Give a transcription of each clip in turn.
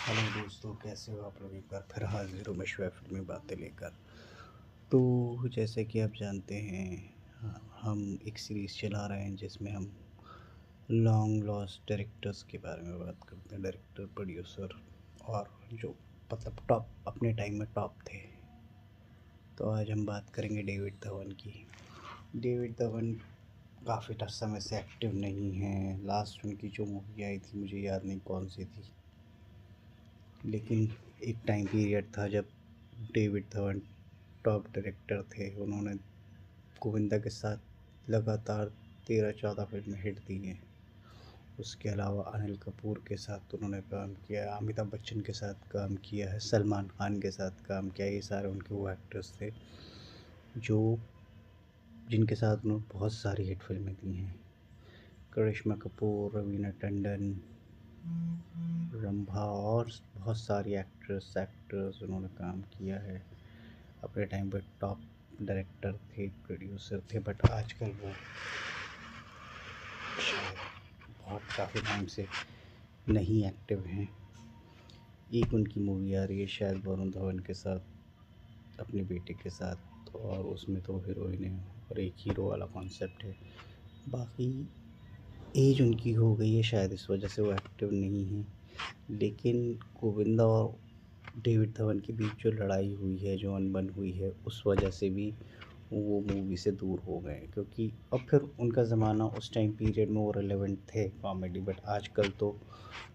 Hello दोस्तों, कैसे हो आप लोग। एक बार फिर हाजिर हूँ मैं शिवा फिल्मी बातें लेकर। तो जैसे कि आप जानते हैं, हम एक सीरीज़ चला रहे हैं जिसमें हम लॉन्ग लॉस्ट डायरेक्टर्स के बारे में बात करते हैं। डायरेक्टर, प्रोड्यूसर और जो मतलब टॉप, अपने टाइम में टॉप थे। तो आज हम बात करेंगे डेविड धवन की। डेविड धवन काफ़ी समय से एक्टिव नहीं है। लास्ट उनकी जो मूवी आई थी मुझे याद नहीं कौन सी थी, लेकिन एक टाइम पीरियड था जब डेविड धवन टॉप डायरेक्टर थे। उन्होंने गोविंदा के साथ लगातार 13-14 फिल्में हिट दी हैं। उसके अलावा अनिल कपूर के साथ उन्होंने काम किया है, अमिताभ बच्चन के साथ काम किया है, सलमान खान के साथ काम किया है। ये सारे उनके वो एक्टर्स थे जो जिनके साथ उन्होंने बहुत सारी हिट फिल्में दी हैं। करिश्मा कपूर, रवीना टंडन, रंभा और बहुत सारी एक्टर्स उन्होंने काम किया है। अपने टाइम पर टॉप डायरेक्टर थे, प्रोड्यूसर थे, बट आजकल वो शायद बहुत काफ़ी टाइम से नहीं एक्टिव हैं। एक उनकी मूवी आ रही है शायद वरुण धवन के साथ, अपने बेटे के साथ, और उसमें 2 हीरोइन है और एक हीरो वाला कॉन्सेप्ट है। बाकी एज उनकी हो गई है, शायद इस वजह से वो एक्टिव नहीं है। लेकिन गोविंदा और डेविड धवन के बीच जो लड़ाई हुई है, जो अनबन हुई है, उस वजह से भी वो मूवी से दूर हो गए। क्योंकि अब फिर उनका ज़माना, उस टाइम पीरियड में वो रिलेवेंट थे कॉमेडी, बट आजकल तो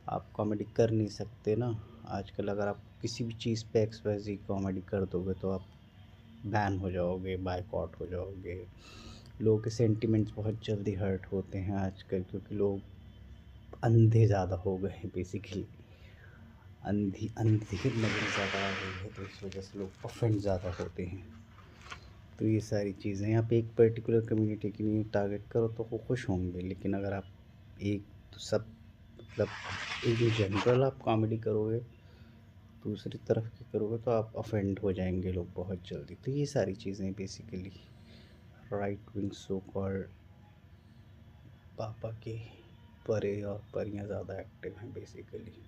आप कॉमेडी कर नहीं सकते ना। आजकल अगर आप किसी भी चीज़ पे एक्सप्रेसिव कॉमेडी कर दोगे तो आप बैन हो जाओगे, बायकॉट हो जाओगे। लोगों के सेंटिमेंट्स बहुत जल्दी हर्ट होते हैं आजकल, क्योंकि लोग अंधे ज़्यादा हो गए हैं बेसिकली। अंधी नज़र ज़्यादा आ गई है, तो इस वजह से लोग ऑफेंड ज़्यादा होते हैं। तो ये सारी चीज़ें, यहाँ पे एक पर्टिकुलर कम्युनिटी की नहीं टारगेट करो तो वो खुश होंगे, लेकिन अगर आप एक तो सब मतलब एक जो जनरल आप कॉमेडी करोगे, दूसरी तरफ की करोगे, तो आप ऑफेंड हो जाएंगे लोग बहुत जल्दी। तो ये सारी चीज़ें basically right wing so called पापा के परे और परियां ज़्यादा एक्टिव हैं बेसिकली।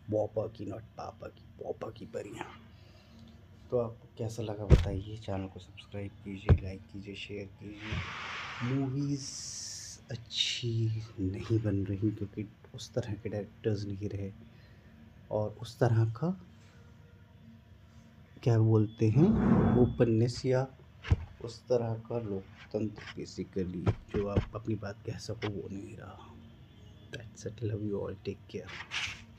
पापा की, नॉट पापा की, पापा की परियां। तो आपको कैसा लगा बताइए। चैनल को सब्सक्राइब कीजिए, लाइक कीजिए, शेयर कीजिए। मूवीज़ अच्छी नहीं बन रही क्योंकि उस तरह के डायरेक्टर्स नहीं रहे, और उस तरह का क्या बोलते हैं ओपननेस, या उस तरह का लोकतंत्र बेसिकली जो आप अपनी बात कह सको वो नहीं रहा। That's it, love you all, take care.